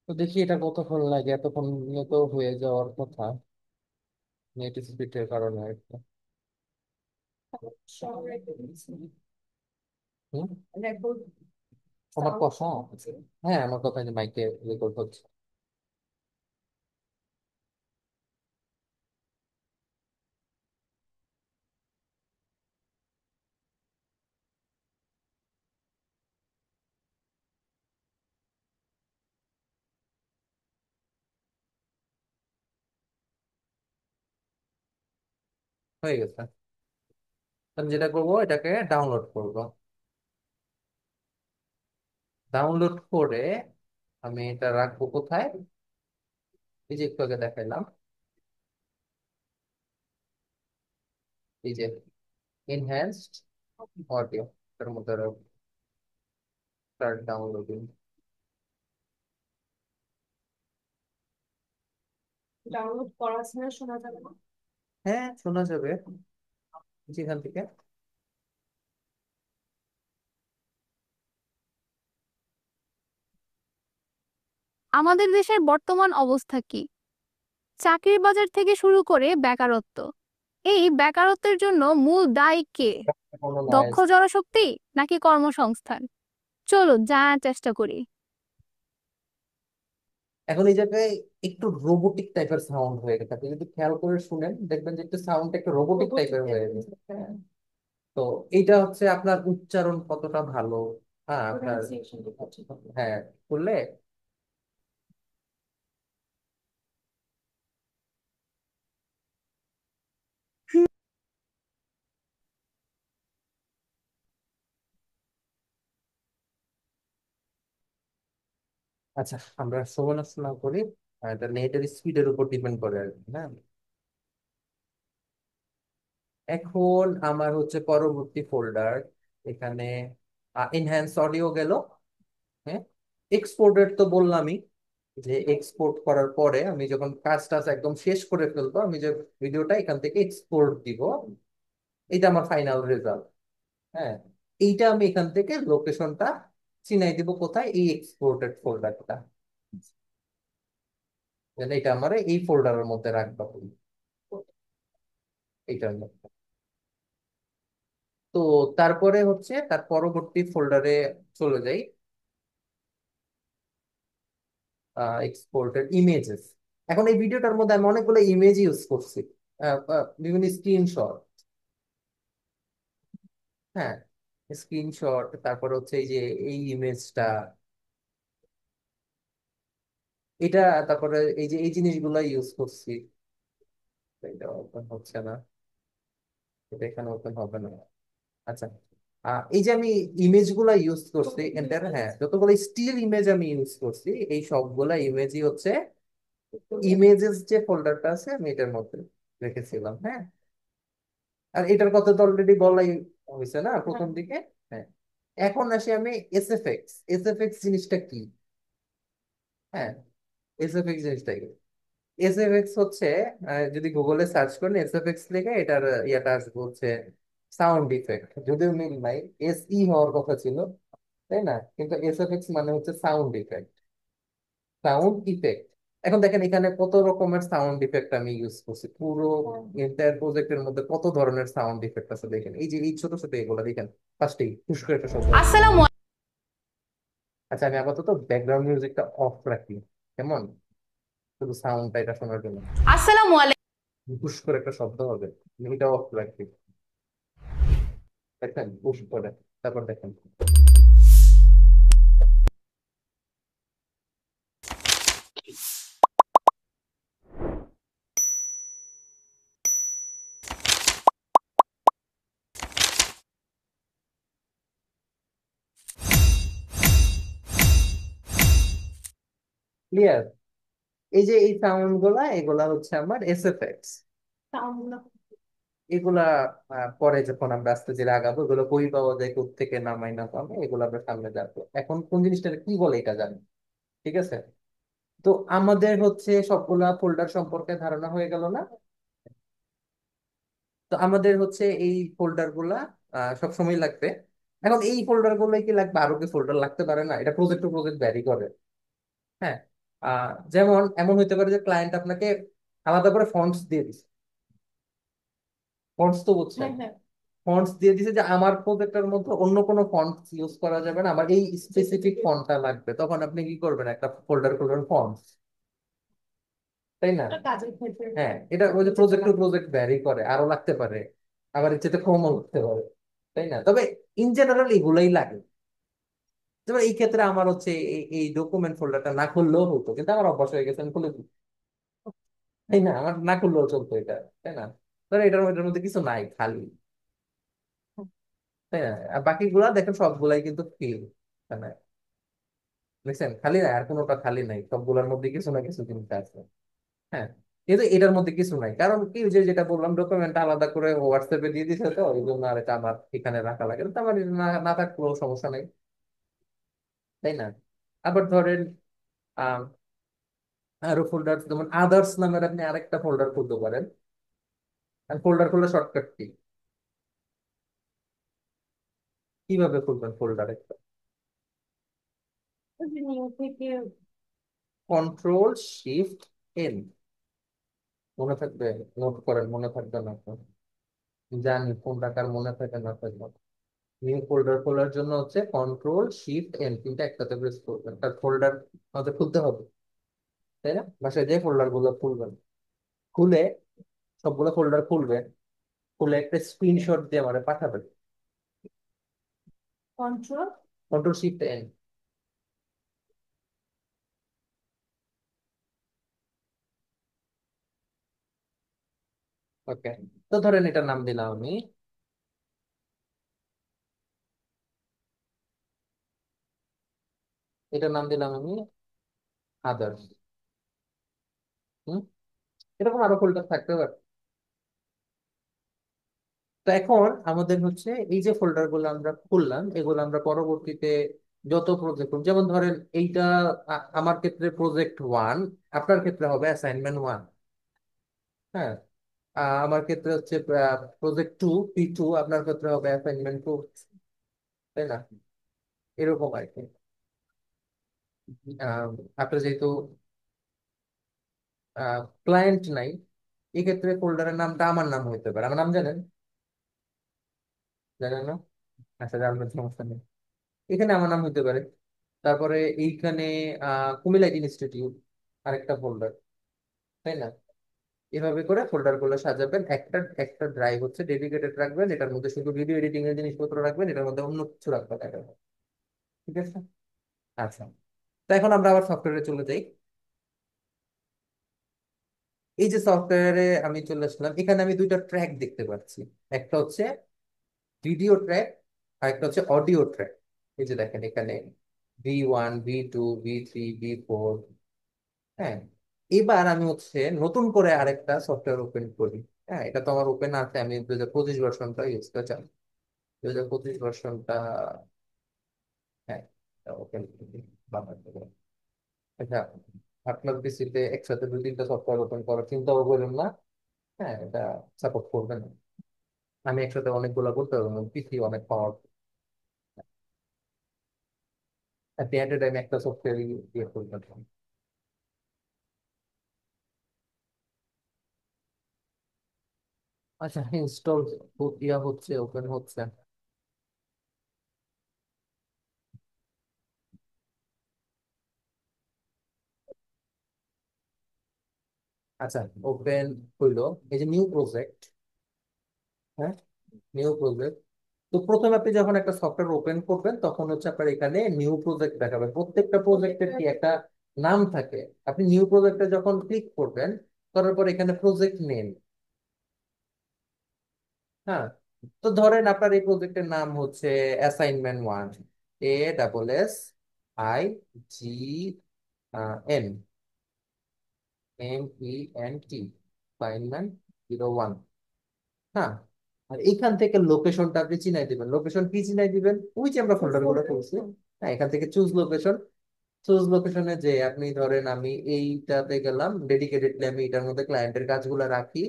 তো দেখি এটা কতক্ষণ লাগে, এতক্ষণ নিয়ে তো হয়ে যাওয়ার কথা, নেট স্পিডের কারণে একটা। সব রেখে দিয়েছি। হুম, রেকর্ড আমার সাউন্ড কথা, হ্যাঁ আমার কথা মাইকে রেকর্ড হচ্ছে। হয়ে গেছে। আমি যেটা করবো, এটাকে ডাউনলোড করব, ডাউনলোড করে আমি এটা রাখবো কোথায়, এই যে একটু আগে দেখাইলাম, এই যে এনহ্যান্সড অডিও, এর মধ্যে স্টার্ট ডাউনলোডিং। ডাউনলোড করা ছাড়া শোনা যাবে না। হ্যাঁ, শোনা যাবে যেখান থেকে। আমাদের দেশের বর্তমান অবস্থা কি? চাকরির বাজার থেকে শুরু করে বেকারত্ব, এই বেকারত্বের জন্য মূল দায়ী কে? কোনো দক্ষ নয়েজ। জনশক্তি নাকি কর্মসংস্থান? চলুন জানার চেষ্টা করি। এখন এই জায়গায় একটু রোবোটিক টাইপের সাউন্ড হয়ে গেছে, আপনি যদি খেয়াল করে শুনেন দেখবেন যে একটু সাউন্ডটা একটু রোবোটিক রোবটিক টাইপের হয়ে টাইপের। গেছে। হ্যাঁ। তো এইটা হচ্ছে আপনার উচ্চারণ কতটা ভালো, হ্যাঁ আপনার, প্রোনাউন্সিয়েশন ঠিক আছে। হ্যাঁ করলে। আচ্ছা, আমরা সমালোচনা করি, এটা নেটের স্পিডের উপর ডিপেন্ড করে আর কি, হ্যাঁ। এখন আমার হচ্ছে পরবর্তী ফোল্ডার, এখানে এনহ্যান্স অডিও গেল। হ্যাঁ, এক্সপোর্টেড তো বললামই, যে এক্সপোর্ট করার পরে আমি যখন কাজ টাজ একদম শেষ করে ফেলবো, আমি যে ভিডিওটা এখান থেকে এক্সপোর্ট দিব, এটা আমার ফাইনাল রেজাল্ট। হ্যাঁ, এইটা আমি এখান থেকে লোকেশনটা চিনাই দিব কোথায়, এই এক্সপোর্টেড ফোল্ডারটা, এটা আমার এই ফোল্ডারের মধ্যে রাখবো, এইটার মধ্যে। তো তারপরে হচ্ছে তার পরবর্তী ফোল্ডারে চলে যাই, এক্সপোর্টেড ইমেজেস। এখন এই ভিডিওটার মধ্যে আমি অনেকগুলো ইমেজ ইউজ করছি, বিভিন্ন স্ক্রিনশট। হ্যাঁ, স্ক্রিনশট, তারপর হচ্ছে এই যে এই ইমেজটা, এটা, তারপরে এই যে এই জিনিসগুলো ইউজ করছি। এটা ওপেন হচ্ছে না, এটা এখানে ওপেন হবে না। আচ্ছা, এই যে আমি ইমেজ গুলা ইউজ করছি এন্টার, হ্যাঁ যতগুলো স্টিল ইমেজ আমি ইউজ করছি, এই সবগুলা ইমেজই হচ্ছে ইমেজেস যে ফোল্ডারটা আছে আমি এটার মধ্যে রেখেছিলাম। হ্যাঁ, আর এটার কথা তো অলরেডি বলাই হয়েছে না প্রথম দিকে। হ্যাঁ, এখন আসি আমি এসএফএক্স। এসএফএক্স জিনিসটা কি? হ্যাঁ, এসএফএক্স জিনিসটা কি? এসএফএক্স হচ্ছে, যদি গুগলে সার্চ করেন এসএফএক্স লিখে, এটার ইয়াটা আসবে হচ্ছে সাউন্ড ইফেক্ট, যদিও মিল নাই, এসই হওয়ার কথা ছিল, তাই না? কিন্তু এসএফএক্স মানে হচ্ছে সাউন্ড ইফেক্ট, সাউন্ড ইফেক্ট। এখন দেখেন এখানে কত রকমের সাউন্ড ইফেক্ট আমি ইউজ করছি, পুরো এন্টায়ার প্রজেক্টের মধ্যে কত ধরনের সাউন্ড ইফেক্ট আছে দেখেন, এই যে এই ছোট ছোট এগুলো দেখেন, ফার্স্টেই হুশ করে একটা শব্দ হবে। আসসালামু আচ্ছা, আমি আপাতত ব্যাকগ্রাউন্ড মিউজিকটা অফ রাখি, কেমন, শুধু সাউন্ডটা এটা শোনার জন্য। আসসালামু হুশ করে একটা শব্দ হবে, আমি এটা অফ রাখি, দেখেন হুশ করে, তারপর দেখেন। ক্লিয়ার? এই যে এই সাউন্ড গুলা, এগুলা হচ্ছে আমার এসএফএক্স। সাউন্ড এগুলা পরে যখন আমরা আস্তে ধীরে আগাবো, এগুলো বই পাওয়া যায়, থেকে নামাই না পাবো, এগুলো আমরা সামনে যাবো। এখন কোন জিনিসটা কি বলে এটা জানি, ঠিক আছে? তো আমাদের হচ্ছে সবগুলা ফোল্ডার সম্পর্কে ধারণা হয়ে গেল না? তো আমাদের হচ্ছে এই ফোল্ডার গুলা সব সময় লাগবে। এখন এই ফোল্ডার গুলোই কি লাগবে, আরো কি ফোল্ডার লাগতে পারে না? এটা প্রজেক্ট টু প্রজেক্ট ভ্যারি করে। হ্যাঁ, যেমন এমন হইতে পারে যে ক্লায়েন্ট আপনাকে আলাদা করে ফন্টস দিয়ে দিচ্ছে, ফন্টস তো বুঝছেন, হ্যাঁ হ্যাঁ। ফন্টস দিয়ে দিছে যে আমার প্রজেক্টের মধ্যে অন্য কোনো ফন্ট ইউজ করা যাবে না, আমার এই স্পেসিফিক ফন্টটা লাগবে, তখন আপনি কি করবেন, একটা ফোল্ডার করবেন ফন্টস, তাই না? এটা কাজের ক্ষেত্রে হ্যাঁ, এটা ওই যে যেটা প্রজেক্ট টু লাগে। প্রজেক্ট ভ্যারি করে, আরো লাগতে পারে, আবার ইচ্ছেতে কমও লাগতে পারে, তাই না? তবে ইন জেনারেল এগুলাই লাগে। যেমন এই ক্ষেত্রে আমার হচ্ছে এই ডকুমেন্ট ফোল্ডারটা না খুললেও হতো, কিন্তু আমার অভ্যাস হয়ে গেছে, আমি খুলে দিই, তাই না? আমার না খুললেও চলতো এটা, তাই না? ধরো এটার মধ্যে কিছু নাই, খালি, তাই না? আর বাকিগুলা দেখেন সবগুলাই কিন্তু ফিল, তাই না? দেখছেন খালি নাই, আর কোনোটা খালি নাই, সবগুলোর মধ্যে কিছু না কিছু জিনিস আছে। হ্যাঁ, কিন্তু এটার মধ্যে কিছু নাই, কারণ কি, ওই যে যেটা বললাম, ডকুমেন্ট আলাদা করে হোয়াটসঅ্যাপে দিয়ে দিছে, তো এই জন্য আর এটা আমার এখানে রাখা লাগে না। তো আমার এটা না না থাকলেও সমস্যা নাই, তাই না? আবার ধরেন আহ আরো ফোল্ডার, যেমন আদার্স নামের আপনি আরেকটা ফোল্ডার খুলতে পারেন। আর ফোল্ডার খুললে শর্টকাট কি, কিভাবে খুলবেন ফোল্ডার একটা? ওই যে নিউ থেকে কন্ট্রোল শিফট এন, মনে থাকবে? নোট করেন, মনে থাকবে না তো? জানি কোনটা কার মনে থাকে না থাকবে। নিউ ফোল্ডার খোলার জন্য হচ্ছে কন্ট্রোল শিফট এন, তিনটা একসাথে প্রেস করবেন, তার ফোল্ডার আমাদের খুলতে হবে, তাই না? বাসায় যে ফোল্ডার গুলো খুলবেন, খুলে সবগুলো ফোল্ডার খুলবেন, খুলে একটা স্ক্রিনশট দিয়ে আমাদের পাঠাবেন। Control. Control shift N. Okay, তো ধরেন এটার নাম দিলাম আমি, এটার নাম দিলাম আমি আদার্স। হুম, এরকম আরো ফোল্ডার থাকতে পারে। তো এখন আমাদের হচ্ছে এই যে ফোল্ডার গুলো আমরা খুললাম, এগুলো আমরা পরবর্তীতে যত প্রজেক্ট, যেমন ধরেন এইটা আমার ক্ষেত্রে প্রজেক্ট ওয়ান, আপনার ক্ষেত্রে হবে অ্যাসাইনমেন্ট ওয়ান। হ্যাঁ, আমার ক্ষেত্রে হচ্ছে প্রজেক্ট টু, P2, আপনার ক্ষেত্রে হবে অ্যাসাইনমেন্ট টু, তাই না? এরকম আর কি। আহ, আপনার যেহেতু ক্লায়েন্ট নাই, এক্ষেত্রে ফোল্ডারের নামটা আমার নাম হইতে পারে। আমার নাম জানেন? জানেন না? আচ্ছা, জানবেন, সমস্যা নেই। এখানে আমার নাম হইতে পারে। তারপরে এইখানে কুমিল্লা ইনস্টিটিউট, আরেকটা ফোল্ডার, তাই না? এভাবে করে ফোল্ডার গুলো সাজাবেন, একটা একটা ড্রাইভ হচ্ছে ডেডিকেটেড রাখবেন, এটার মধ্যে শুধু ভিডিও এডিটিং এর জিনিসপত্র রাখবেন, এটার মধ্যে অন্য কিছু রাখবেন না। ঠিক আছে? আচ্ছা, তো এখন আমরা আবার সফটওয়্যারে চলে যাই। এই যে সফটওয়্যারে আমি চলে আসলাম, এখানে আমি দুইটা ট্র্যাক দেখতে পাচ্ছি। একটা হচ্ছে ভিডিও ট্র্যাক, আর একটা হচ্ছে অডিও ট্র্যাক। এই যে দেখেন এখানে V1, V2, V3, V4। হ্যাঁ, এবার আমি হচ্ছে নতুন করে আরেকটা সফটওয়্যার ওপেন করি। হ্যাঁ, এটা তো আমার ওপেন আছে, আমি 2025 ভার্সনটা ইউজ করে চালাই। 2025 ভার্সনটা, হ্যাঁ, ওপেন করি। আচ্ছা, আপনার পিসিতে একসাথে দুই তিনটা সফটওয়্যার ওপেন করার চিন্তাও করেন না। হ্যাঁ, এটা সাপোর্ট করবে না। আমি একসাথে অনেকগুলো করতে পারবো, পিসি অনেক পাওয়ার। অ্যাট দি এন্ড টাইম একটা সফটওয়্যার ইয়ে করবেন। আচ্ছা, ইনস্টল ইয়া হচ্ছে, ওপেন হচ্ছে। আচ্ছা, ওপেন হইলো। এই যে নিউ প্রজেক্ট। হ্যাঁ, নিউ প্রজেক্ট। তো প্রথমে আপনি যখন একটা সফটওয়্যার ওপেন করবেন, তখন হচ্ছে আপনার এখানে নিউ প্রজেক্ট দেখাবে। প্রত্যেকটা প্রজেক্টের কি একটা নাম থাকে। আপনি নিউ প্রজেক্টে যখন ক্লিক করবেন, করার পর এখানে প্রজেক্ট নেম। হ্যাঁ, তো ধরেন আপনার এই প্রজেক্টের নাম হচ্ছে assignment one, ASSIGN, MENT, assignment 01। হ্যাঁ, আর এইখান থেকে লোকেশনটা আপনি চিনাই দিবেন। লোকেশন কি চিনাই দিবেন? ওই যে আমরা ফোল্ডার গুলো করছি, হ্যাঁ, এখান থেকে চুজ লোকেশন। চুজ লোকেশনে যে আপনি ধরেন আমি এইটাতে গেলাম, ডেডিকেটেডলি আমি এটার মধ্যে ক্লায়েন্টের কাজগুলো রাখি।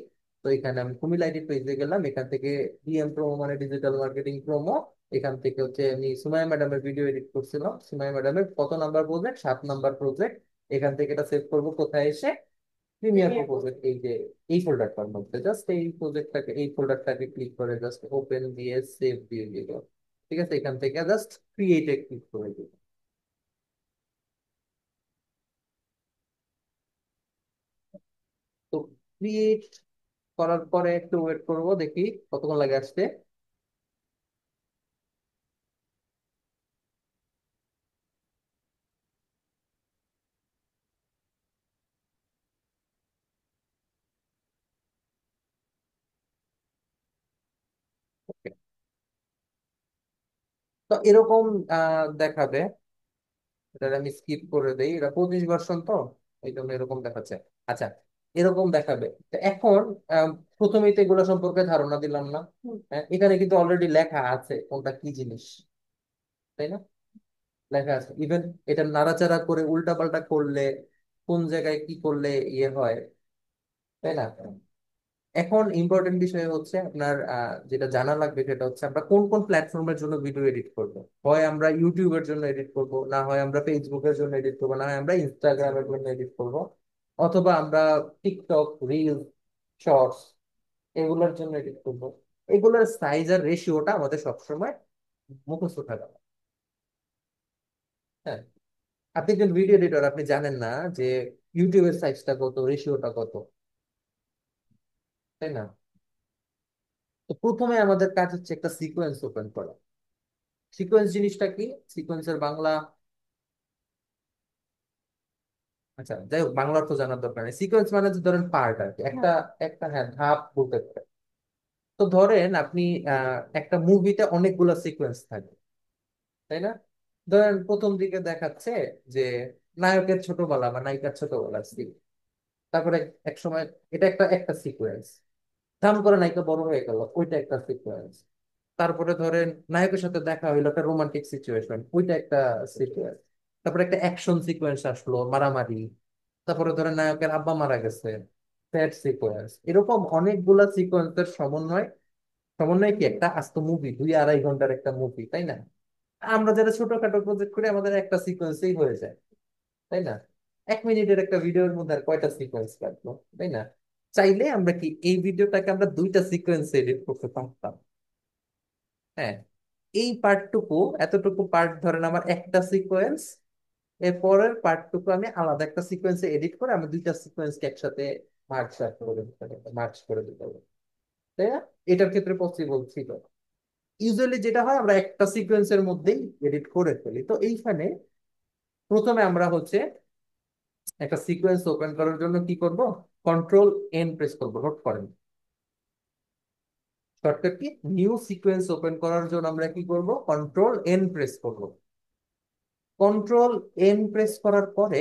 তো এখানে আমি কুমিল্লা আইডি পেজে গেলাম, এখান থেকে ডিএম প্রোমো মানে ডিজিটাল মার্কেটিং প্রোমো। এখান থেকে হচ্ছে আমি সুমাইয়া ম্যাডামের ভিডিও এডিট করছিলাম, সুমাইয়া ম্যাডামের কত নাম্বার প্রজেক্ট, 7 নাম্বার প্রজেক্ট। এখান থেকে এটা সেভ করবো কোথায় এসে, প্রিমিয়ার প্রজেক্ট, এই যে এই ফোল্ডারটার মধ্যে। জাস্ট এই প্রজেক্টটাকে, এই ফোল্ডারটাকে ক্লিক করে জাস্ট ওপেন দিয়ে সেভ দিয়ে দিল। ঠিক আছে, এখান থেকে জাস্ট ক্রিয়েটে ক্লিক করে দিল। তো ক্রিয়েট করার পরে একটু ওয়েট করবো, দেখি কতক্ষণ লাগে আসতে। Okay, তো এরকম দেখাবে। এটা আমি স্কিপ করে দেই, এটা 25 ভার্সন তো, এই জন্য এরকম দেখাচ্ছে। আচ্ছা, এরকম দেখাবে। তো এখন আহ, প্রথমেই তো এগুলো সম্পর্কে ধারণা দিলাম না। হ্যাঁ, এখানে কিন্তু অলরেডি লেখা আছে কোনটা কি জিনিস, তাই না? লেখা আছে। ইভেন এটা নাড়াচাড়া করে উল্টা পাল্টা করলে কোন জায়গায় কি করলে ইয়ে হয়, তাই না? এখন ইম্পর্টেন্ট বিষয় হচ্ছে আপনার যেটা জানা লাগবে, সেটা হচ্ছে আমরা কোন কোন প্ল্যাটফর্মের জন্য ভিডিও এডিট করব। হয় আমরা ইউটিউবের জন্য এডিট করব, না হয় আমরা ফেসবুকের জন্য এডিট করবো, না হয় আমরা ইনস্টাগ্রামের জন্য এডিট করব, অথবা আমরা টিকটক রিলস শর্টস, এগুলোর জন্য এডিট করবো। এগুলোর সাইজ আর রেশিওটা আমাদের সবসময় মুখস্থ থাকা। হ্যাঁ, আপনি একজন ভিডিও এডিটর, আপনি জানেন না যে ইউটিউবের সাইজটা কত, রেশিওটা কত, তাই না? তো প্রথমে আমাদের কাজ হচ্ছে একটা সিকোয়েন্স ওপেন করা। সিকোয়েন্স জিনিসটা কি? সিকোয়েন্সের বাংলা, আচ্ছা যাই হোক, বাংলা অর্থ জানার দরকার নেই। সিকোয়েন্স মানে যে ধরেন পার্ট আর কি, একটা একটা হ্যাঁ ধাপ বলতে পারে। তো ধরেন আপনি একটা মুভিতে অনেকগুলো সিকোয়েন্স থাকে, তাই না? ধরেন প্রথম দিকে দেখাচ্ছে যে নায়কের ছোটবেলা বা নায়িকার ছোটবেলার scene। তারপরে এক সময় এটা একটা একটা সিকোয়েন্স, ধাম করে নায়িকা বড় হয়ে গেল, ওইটা একটা সিকোয়েন্স। তারপরে ধরেন নায়কের সাথে দেখা হইলো, একটা রোমান্টিক সিচুয়েশন, ওইটা একটা সিকোয়েন্স। তারপরে একটা অ্যাকশন সিকোয়েন্স আসলো, মারামারি। তারপরে ধরেন নায়কের আব্বা মারা গেছে, স্যাড সিকোয়েন্স। এরকম অনেকগুলা সিকোয়েন্সের সমন্বয়, সমন্বয় কি একটা আস্ত মুভি, 2-2.5 ঘন্টার একটা মুভি, তাই না? আমরা যারা ছোটখাটো প্রজেক্ট করি আমাদের একটা সিকোয়েন্সেই হয়ে যায়, তাই না? 1 মিনিটের একটা ভিডিওর মধ্যে আর কয়টা সিকোয়েন্স লাগলো, তাই না? চাইলে আমরা কি এই ভিডিওটাকে আমরা 2টা সিকোয়েন্স এডিট করতে পারতাম। হ্যাঁ, এই পার্টটুকু, এতটুকু পার্ট ধরেন আমার একটা সিকোয়েন্স, এর পরের পার্টটুকু আমি আলাদা একটা সিকোয়েন্সে এডিট করে আমি 2টা সিকোয়েন্সকে একসাথে মার্চ করে দিতে পারবো, তাই না? এটার ক্ষেত্রে পসিবল ছিল। ইউজুয়ালি যেটা হয় আমরা একটা সিকোয়েন্সের মধ্যেই এডিট করে ফেলি। তো এইখানে প্রথমে আমরা হচ্ছে একটা সিকোয়েন্স ওপেন করার জন্য কি করব? কন্ট্রোল এন প্রেস করবো, নোট করেন। Shortcut key? New sequence open করার জন্য আমরা কি করব? কন্ট্রোল এন প্রেস করব। কন্ট্রোল এন প্রেস করার পরে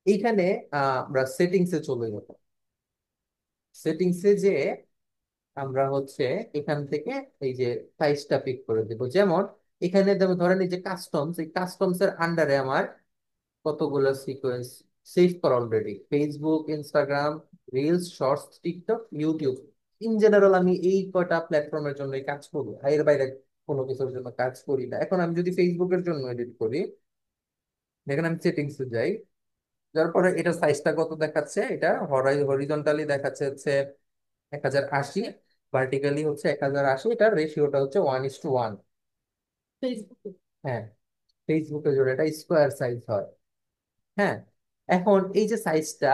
এইখানে আমরা সেটিংসে চলে যাব। সেটিংসে যে আমরা হচ্ছে এখান থেকে এই যে সাইজটা পিক করে দেব। যেমন এখানে ধরেন এই যে কাস্টমস, এই কাস্টমস এর আন্ডারে আমার কতগুলো সিকোয়েন্স সেভ করা already: Facebook, Instagram, reels, shorts, TikTok, YouTube. In general আমি এই কয়টা প্ল্যাটফর্মের জন্য কাজ করবো, এর বাইরে কোনো কিছুর জন্য কাজ করি না। এখন আমি যদি ফেসবুকের জন্য এডিট করি, দেখেন আমি সেটিংসে যাই, যার পরে এটা সাইজটা কত দেখাচ্ছে, এটা হরিজন্টালি দেখাচ্ছে হচ্ছে 1080, ভার্টিক্যালি হচ্ছে 1080। এটার রেশিওটা হচ্ছে 1:1। ফেসবুকে, হ্যাঁ, ফেসবুকে জন্য এটা স্কোয়ার সাইজ হয়। হ্যাঁ, এখন এই যে সাইজটা,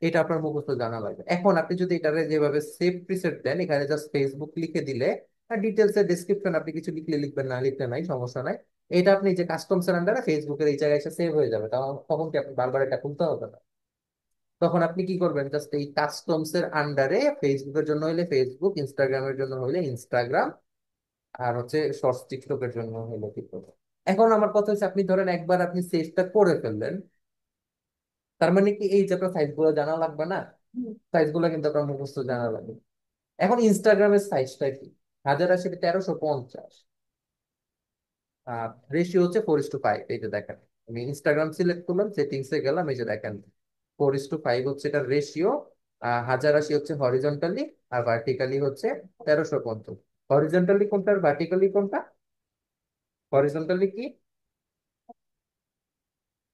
এটা আপনার মুখস্থ জানা লাগবে। এখন আপনি যদি এটারে যেভাবে সেভ প্রিসেট দেন, এখানে জাস্ট ফেসবুক লিখে দিলে, আর ডিটেলস এর ডেসক্রিপশন আপনি কিছু লিখলে লিখবেন, না লিখলে নাই, সমস্যা নাই। এটা আপনি যে কাস্টমস এর আন্ডারে ফেসবুকের এই জায়গায় এসে সেভ হয়ে যাবে, তখন তখন কি আপনি বারবার এটা খুলতে হবে না। তখন আপনি কি করবেন? জাস্ট এই কাস্টমস এর আন্ডারে ফেসবুকের জন্য হইলে ফেসবুক, ইনস্টাগ্রামের জন্য হইলে ইনস্টাগ্রাম, আর হচ্ছে শর্টস টিকটকের জন্য হইলে টিকটক। এখন আমার কথা হচ্ছে, আপনি ধরেন একবার আপনি সেভটা করে ফেললেন, তার মানে কি এই যে আপনার সাইজ গুলো জানা লাগবে না? সাইজ গুলো কিন্তু আপনার মুখস্থ জানা লাগবে। এখন ইনস্টাগ্রামের সাইজটা কি? 1080 1350, রেশিও হচ্ছে 4:5। এই যে দেখেন, আমি ইনস্টাগ্রাম সিলেক্ট করলাম, সেটিংসে গেলাম, এই যে দেখেন 4:5 হচ্ছে এটার রেশিও। 1080 হচ্ছে হরিজন্টালি, আর ভার্টিক্যালি হচ্ছে 1350। হরিজন্টালি কোনটা আর ভার্টিক্যালি কোনটা? হরিজন্টালি কি?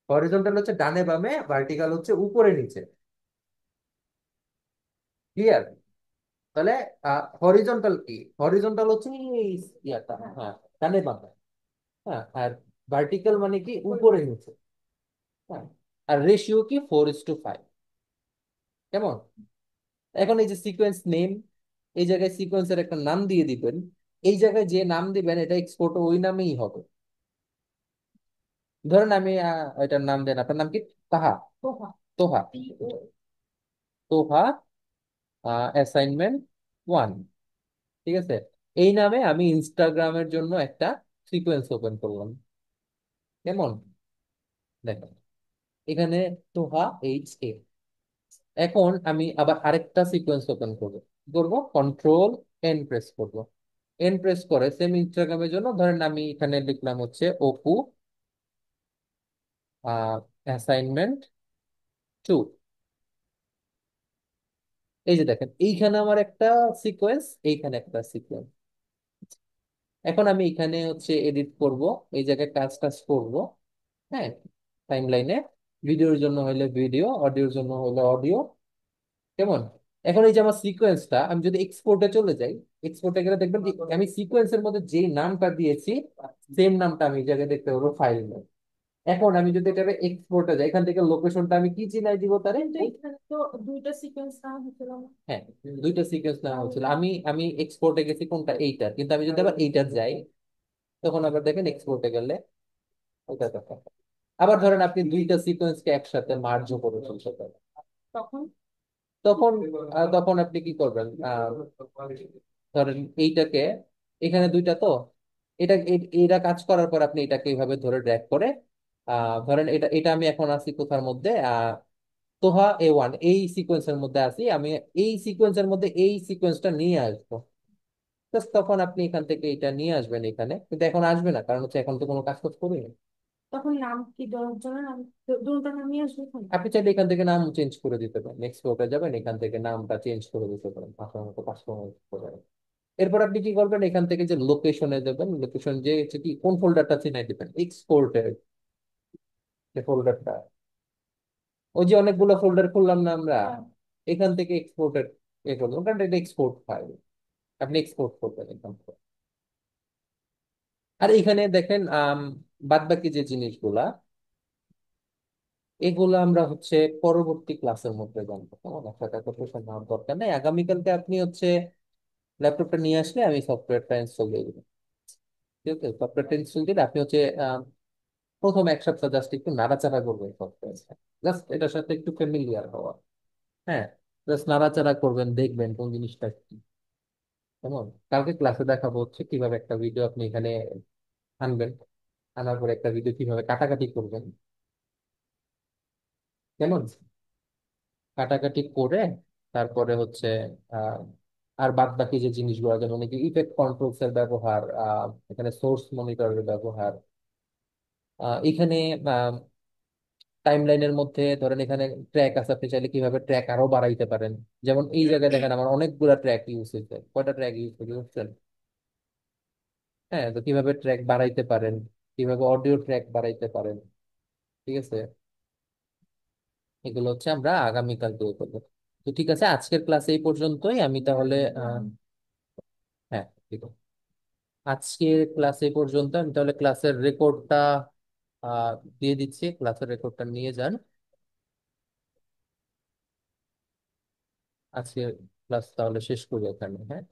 হরিজন্টাল হচ্ছে ডানে বামে, ভার্টিক্যাল হচ্ছে উপরে নিচে। ক্লিয়ার? তাহলে হরিজন্টাল কি? হরিজন্টাল হচ্ছে এই ইয়াটা, হ্যাঁ, ডানে বামে। হ্যাঁ, আর ভার্টিক্যাল মানে কি? উপরে নিচে। হ্যাঁ, আর রেশিও কি? 4:5। কেমন? এখন এই যে সিকোয়েন্স নেম, এই জায়গায় সিকোয়েন্সের একটা নাম দিয়ে দিবেন। এই জায়গায় যে নাম দিবেন এটা এক্সপোর্ট ওই নামেই হবে। ধরেন আমি এটার নাম দেন, আপনার নাম কি? তাহা, তোহা, তোহা অ্যাসাইনমেন্ট 1। ঠিক আছে, এই নামে আমি ইনস্টাগ্রামের জন্য একটা সিকোয়েন্স ওপেন করলাম। কেমন? দেখেন এখানে তোহা, HA। এখন আমি আবার আরেকটা সিকোয়েন্স ওপেন করবো। কি করবো? কন্ট্রোল এন প্রেস করবো। এন প্রেস করে সেম ইনস্টাগ্রামের জন্য ধরেন আমি এখানে লিখলাম হচ্ছে অপু অ্যাসাইনমেন্ট 2। এই যে দেখেন এইখানে আমার একটা সিকোয়েন্স, এইখানে একটা সিকোয়েন্স। এখন আমি এখানে হচ্ছে এডিট করব, এই জায়গায় কাজ টাজ করবো। হ্যাঁ, টাইম লাইনে, ভিডিওর জন্য হলে ভিডিও, অডিওর জন্য হলে অডিও। কেমন? এখন এই যে আমার সিকোয়েন্সটা, আমি যদি এক্সপোর্টে চলে যাই, এক্সপোর্টে গেলে দেখবেন যে আমি সিকোয়েন্সের মধ্যে যে নামটা দিয়েছি সেম নামটা আমি এই জায়গায় দেখতে পাবো ফাইল নেম। এখন আমি যদি এটা এক্সপোর্টে যাই, এখান থেকে লোকেশনটা আমি কি চিনাই দিব তারে? কিন্তু এখানে তো দুইটা সিকোয়েন্স নেওয়া হয়েছিল না। হ্যাঁ, দুইটা সিকোয়েন্স নেওয়া হচ্ছিল। আমি আমি এক্সপোর্টে গেছি কোনটা, এইটা, কিন্তু আমি যদি আবার এইটার যাই, তখন আবার দেখেন এক্সপোর্টে গেলে ওইটা দেখা। আবার ধরেন আপনি দুইটা সিকোয়েন্সকে একসাথে মার্জও করে ফেলতে পারেন। তখন তখন তখন আপনি কি করবেন? ধরেন এইটাকে, এখানে দুইটা তো, এটা কাজ করার পর আপনি এটাকে এইভাবে ধরে ড্র্যাগ করে, ধরেন এটা এটা আমি এখন আছি কোথার মধ্যে, তোহা A1 এই সিকোয়েন্সের মধ্যে আছি আমি, এই সিকোয়েন্সের মধ্যে এই সিকোয়েন্সটা নিয়ে আসবো। Just তখন আপনি এখান থেকে এটা নিয়ে আসবেন এখানে, কিন্তু এখন আসবে না, কারণ হচ্ছে এখন তো কোনো কাজ করিনি। তখন নাম কি দশজনের নাম, দুটোর নামই আসবে এখানে। আপনি চাইলে এখান থেকে নাম চেঞ্জ করে দিতে পারেন, নেক্সট ওটা যাবেন, এখান থেকে নামটা চেঞ্জ করে দিতে পারেন, আপনার মতো কাস্টমাইজ করে। এরপর আপনি কি করবেন, এখান থেকে যে লোকেশনে দেবেন, লোকেশন যে হচ্ছে কি কোন ফোল্ডারটা চিনাই দিবেন, এক্সপোর্টের যে ফোল্ডারটা, ওই যে অনেকগুলো ফোল্ডার খুললাম না আমরা, হ্যাঁ। এখান থেকে এক্সপোর্টের এ করবেন, কারণ এটা এক্সপোর্ট ফাইল, আপনি এক্সপোর্ট করবেন এখান থেকে। আর এখানে দেখেন বাদ বাকি যে জিনিসগুলা, এগুলো আমরা হচ্ছে পরবর্তী ক্লাসের মধ্যে জানবো, কেমন? একটা প্রিপারেশন নেওয়ার দরকার নেই, আগামীকালকে আপনি হচ্ছে ল্যাপটপটা নিয়ে আসলে আমি সফটওয়্যারটা ইনস্টল দিয়ে দেবো। ঠিক আছে, সফটওয়্যারটা ইনস্টল দিলে আপনি হচ্ছে প্রথম এক সপ্তাহ জাস্ট একটু নাড়াচাড়া করবেন সফটওয়্যার, জাস্ট এটার সাথে একটু ফ্যামিলিয়ার হওয়া। হ্যাঁ, জাস্ট নাড়াচাড়া করবেন, দেখবেন কোন জিনিসটা কি। কেমন? কালকে ক্লাসে দেখাবো হচ্ছে কিভাবে একটা ভিডিও আপনি এখানে আনবেন, আনার পরে একটা ভিডিও কিভাবে কাটাকাটি করবেন। কেমন? কাটাকাটি করে তারপরে হচ্ছে আহ আর বাদ বাকি যে জিনিসগুলো, যেমন কি ইফেক্ট কন্ট্রোলস এর ব্যবহার, এখানে সোর্স মনিটরের ব্যবহার, এখানে টাইমলাইনের মধ্যে ধরেন এখানে ট্র্যাক আছে, আপনি চাইলে কিভাবে ট্র্যাক আরো বাড়াইতে পারেন। যেমন এই জায়গায় দেখেন আমার অনেকগুলা ট্র্যাক ইউজ হয়েছে, কয়টা ট্র্যাক ইউজ করছেন? হ্যাঁ, তো কিভাবে ট্র্যাক বাড়াইতে পারেন, কিভাবে অডিও ট্র্যাক বাড়াইতে পারেন। ঠিক আছে, এগুলো হচ্ছে আমরা আগামীকাল দিয়ে করবো। তো ঠিক আছে, আজকের ক্লাস এই পর্যন্তই, আমি তাহলে হ্যাঁ, ঠিক আছে, আজকের ক্লাস এই পর্যন্ত, আমি তাহলে ক্লাসের রেকর্ডটা আহ দিয়ে দিচ্ছি, ক্লাসের রেকর্ডটা নিয়ে যান। আজকে ক্লাস তাহলে শেষ করি এখানে, হ্যাঁ।